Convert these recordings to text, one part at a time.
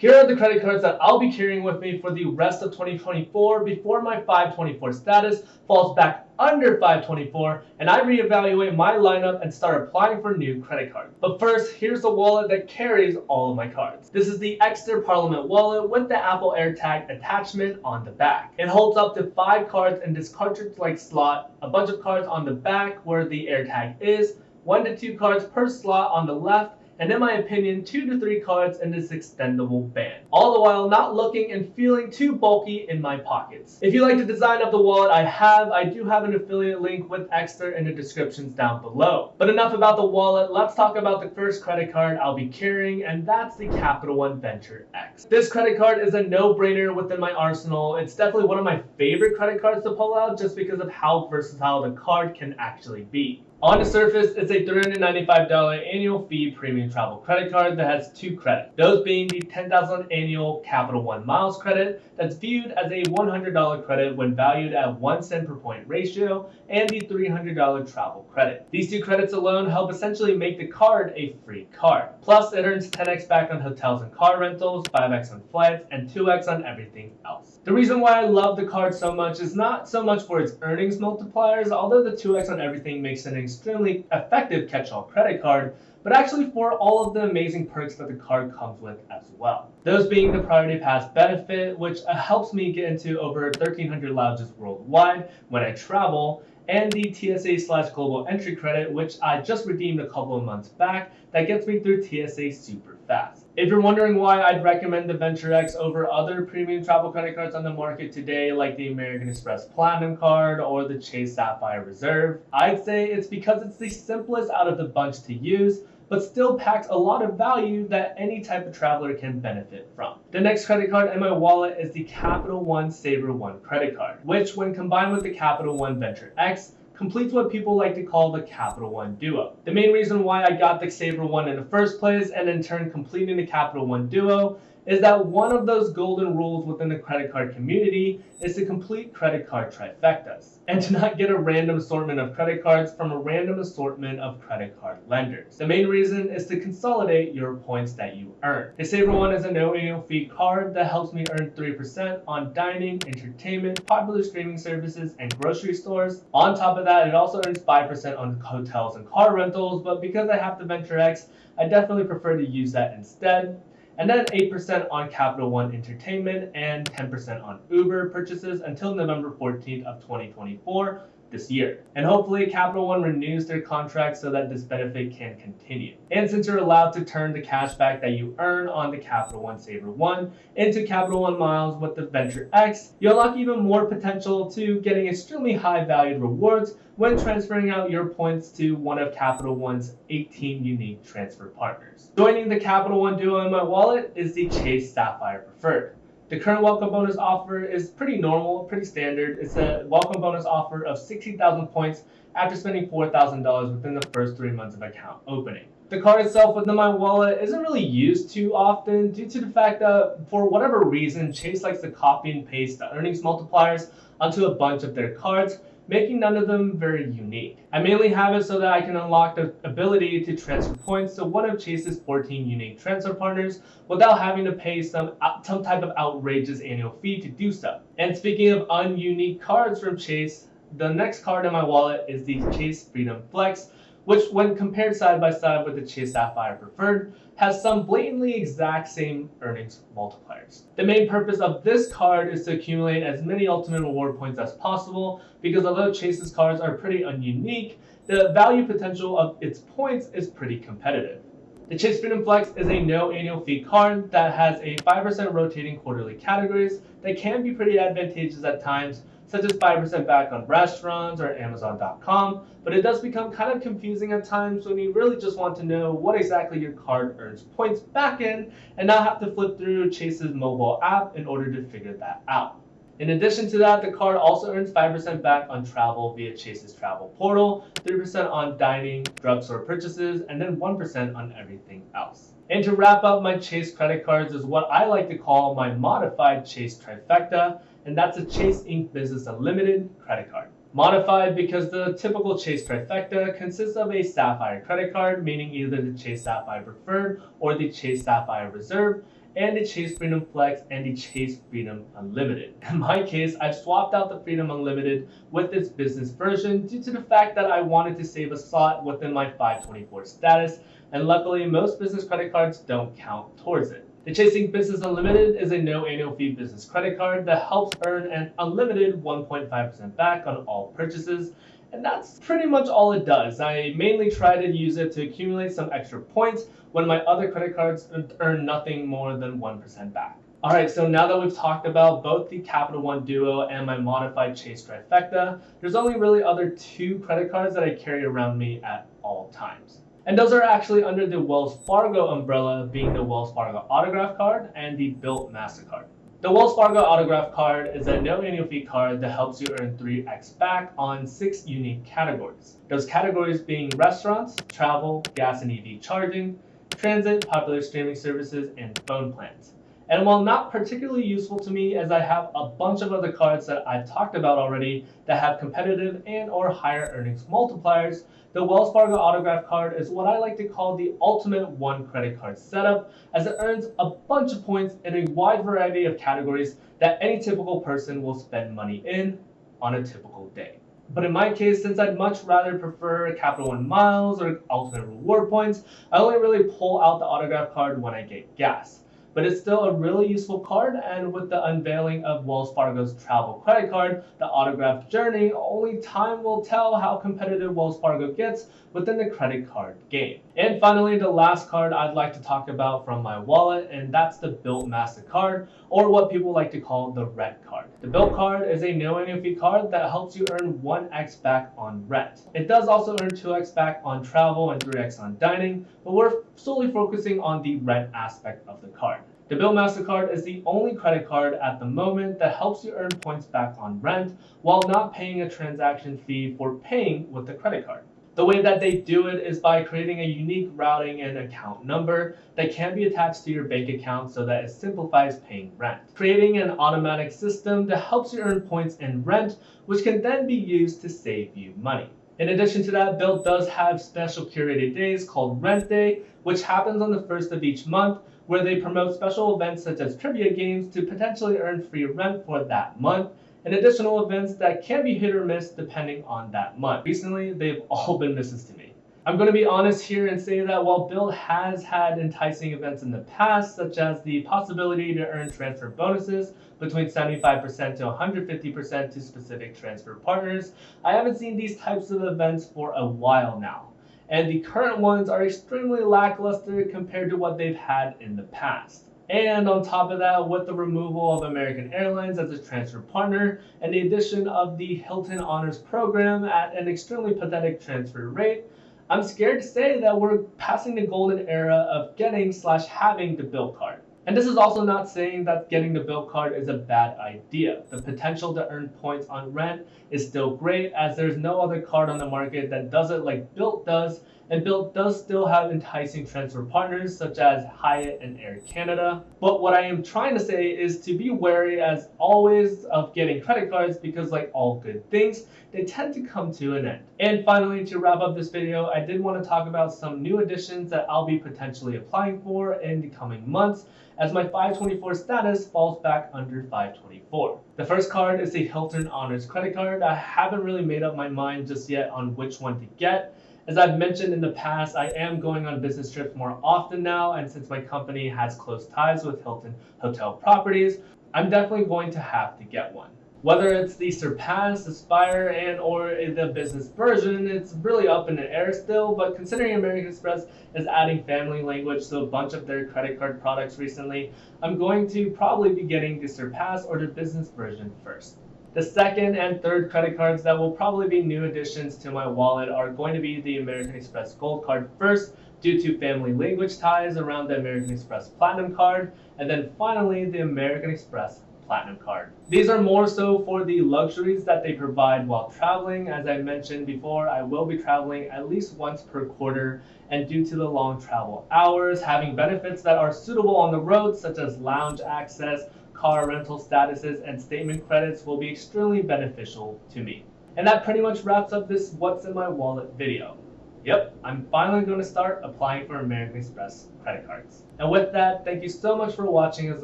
Here are the credit cards that I'll be carrying with me for the rest of 2024 before my 524 status falls back under 524 and I reevaluate my lineup and start applying for new credit cards. But first, here's the wallet that carries all of my cards. This is the Exeter Parliament wallet with the Apple AirTag attachment on the back. It holds up to 5 cards in this cartridge-like slot, a bunch of cards on the back where the AirTag is, 1 to 2 cards per slot on the left, and in my opinion, 2 to 3 cards in this extendable band. All the while not looking and feeling too bulky in my pockets. If you like the design of the wallet I do have an affiliate link with Exeter in the descriptions down below. But enough about the wallet, let's talk about the first credit card I'll be carrying, and that's the Capital One Venture X. This credit card is a no-brainer within my arsenal. It's definitely one of my favorite credit cards to pull out just because of how versatile the card can actually be. On the surface, it's a $395 annual fee premium travel credit card that has 2 credits, those being the 10,000 annual Capital One miles credit that's viewed as a $100 credit when valued at 1 cent per point ratio, and the $300 travel credit. These 2 credits alone help essentially make the card a free card. Plus, it earns 10x back on hotels and car rentals, 5x on flights, and 2x on everything else. The reason why I love the card so much is not so much for its earnings multipliers, although the 2x on everything makes it an extremely effective catch-all credit card, but actually for all of the amazing perks that the card comes with as well. Those being the Priority Pass benefit, which helps me get into over 1,300 lounges worldwide when I travel, and the TSA/Global Entry credit, which I just redeemed a couple of months back, that gets me through TSA super fast. If you're wondering why I'd recommend the Venture X over other premium travel credit cards on the market today, like the American Express Platinum Card or the Chase Sapphire Reserve, I'd say it's because it's the simplest out of the bunch to use, but still packs a lot of value that any type of traveler can benefit from. The next credit card in my wallet is the Capital One Saver One credit card, which when combined with the Capital One Venture X, completes what people like to call the Capital One Duo. The main reason why I got the Saver One in the first place, and in turn completing the Capital One Duo, is that one of those golden rules within the credit card community is to complete credit card trifectas, and to not get a random assortment of credit cards from a random assortment of credit card lenders. The main reason is to consolidate your points that you earn. The Saver One is a no annual fee card that helps me earn 3% on dining, entertainment, popular streaming services, and grocery stores. On top of that, it also earns 5% on hotels and car rentals, but because I have the Venture X, I definitely prefer to use that instead. And then 8% on Capital One Entertainment and 10% on Uber purchases until November 14th of 2024 this year. And hopefully Capital One renews their contract so that this benefit can continue. And since you're allowed to turn the cash back that you earn on the Capital One Saver One into Capital One miles with the Venture X, you unlock even more potential to getting extremely high valued rewards when transferring out your points to one of Capital One's 18 unique transfer partners. Joining the Capital One Duo in my wallet is the Chase Sapphire Preferred. The current welcome bonus offer is pretty normal, pretty standard. It's a welcome bonus offer of 60,000 points after spending $4,000 within the first 3 months of account opening. The card itself within my wallet isn't really used too often due to the fact that for whatever reason, Chase likes to copy and paste the earnings multipliers onto a bunch of their cards, making none of them very unique. I mainly have it so that I can unlock the ability to transfer points to one of Chase's 14 unique transfer partners without having to pay some type of outrageous annual fee to do so. And speaking of ununique cards from Chase, the next card in my wallet is the Chase Freedom Flex, which when compared side by side with the Chase Sapphire Preferred, has some blatantly exact same earnings multipliers. The main purpose of this card is to accumulate as many ultimate reward points as possible, because although Chase's cards are pretty ununique, the value potential of its points is pretty competitive. The Chase Freedom Flex is a no annual fee card that has a 5% rotating quarterly categories that can be pretty advantageous at times, such as 5% back on restaurants or Amazon.com, but it does become kind of confusing at times when you really just want to know what exactly your card earns points back in and not have to flip through Chase's mobile app in order to figure that out. In addition to that, the card also earns 5% back on travel via Chase's travel portal, 3% on dining, drugstore purchases, and then 1% on everything else. And to wrap up my Chase credit cards is what I like to call my modified Chase trifecta, and that's a Chase Inc. Business Unlimited credit card. Modified because the typical Chase trifecta consists of a Sapphire credit card, meaning either the Chase Sapphire Preferred or the Chase Sapphire Reserve, and the Chase Freedom Flex and the Chase Freedom Unlimited. In my case, I've swapped out the Freedom Unlimited with this business version due to the fact that I wanted to save a slot within my 524 status, and luckily most business credit cards don't count towards it. The Chasing Business Unlimited is a no annual fee business credit card that helps earn an unlimited 1.5% back on all purchases, and that's pretty much all it does. I mainly try to use it to accumulate some extra points when my other credit cards earn nothing more than 1% back. Alright, so now that we've talked about both the Capital One Duo and my modified Chase Trifecta, there's only really other two credit cards that I carry around me at all times. And those are actually under the Wells Fargo umbrella, being the Wells Fargo Autograph Card and the Bilt MasterCard. The Wells Fargo Autograph Card is a no annual fee card that helps you earn 3x back on 6 unique categories. Those categories being restaurants, travel, gas and EV charging, transit, popular streaming services, and phone plans. And while not particularly useful to me, as I have a bunch of other cards that I've talked about already that have competitive and or higher earnings multipliers, the Wells Fargo Autograph Card is what I like to call the ultimate one credit card setup, as it earns a bunch of points in a wide variety of categories that any typical person will spend money in on a typical day. But in my case, since I'd much rather prefer Capital One Miles or Ultimate Reward Points, I only really pull out the Autograph Card when I get gas. But it's still a really useful card, and with the unveiling of Wells Fargo's travel credit card, the Autograph Journey, only time will tell how competitive Wells Fargo gets within the credit card game. And finally, the last card I'd like to talk about from my wallet, and that's the Bilt MasterCard, or what people like to call the rent card. The Bilt card is a no annual fee card that helps you earn 1x back on rent. It does also earn 2x back on travel and 3x on dining, but we're solely focusing on the rent aspect of the card. The Bilt MasterCard is the only credit card at the moment that helps you earn points back on rent while not paying a transaction fee for paying with the credit card. The way that they do it is by creating a unique routing and account number that can be attached to your bank account so that it simplifies paying rent. Creating an automatic system that helps you earn points in rent, which can then be used to save you money. In addition to that, Bilt does have special curated days called Rent Day, which happens on the first of each month, where they promote special events such as trivia games to potentially earn free rent for that month, and additional events that can be hit or miss depending on that month. Recently, they've all been misses to me. I'm going to be honest here and say that while Bilt has had enticing events in the past, such as the possibility to earn transfer bonuses between 75% to 150% to specific transfer partners, I haven't seen these types of events for a while now. And the current ones are extremely lackluster compared to what they've had in the past. And on top of that, with the removal of American Airlines as a transfer partner and the addition of the Hilton Honors program at an extremely pathetic transfer rate, I'm scared to say that we're passing the golden era of getting/having the Bilt card. And this is also not saying that getting the Bilt card is a bad idea. The potential to earn points on rent is still great, as there's no other card on the market that does it like Bilt does, and Bilt does still have enticing transfer partners such as Hyatt and Air Canada. But what I am trying to say is to be wary, as always, of getting credit cards, because like all good things, they tend to come to an end. And finally, to wrap up this video, I did want to talk about some new additions that I'll be potentially applying for in the coming months, as my 524 status falls back under 524. The first card is the Hilton Honors credit card. I haven't really made up my mind just yet on which one to get. As I've mentioned in the past, I am going on business trips more often now, and since my company has close ties with Hilton Hotel Properties, I'm definitely going to have to get one. Whether it's the Surpass, Aspire, and or the business version, it's really up in the air still, but considering American Express is adding family language to a bunch of their credit card products recently, I'm going to probably be getting the Surpass or the business version first. The second and third credit cards that will probably be new additions to my wallet are going to be the American Express Gold card first, due to family language ties around the American Express Platinum card, and then finally the American Express Platinum card. These are more so for the luxuries that they provide while traveling. As I mentioned before, I will be traveling at least once per quarter, and due to the long travel hours, having benefits that are suitable on the road, such as lounge access, car rental statuses, and statement credits, will be extremely beneficial to me. And that pretty much wraps up this What's in My Wallet video. Yep, I'm finally going to start applying for American Express credit cards. And with that, thank you so much for watching as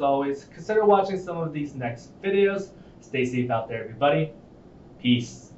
always. Consider watching some of these next videos. Stay safe out there, everybody. Peace.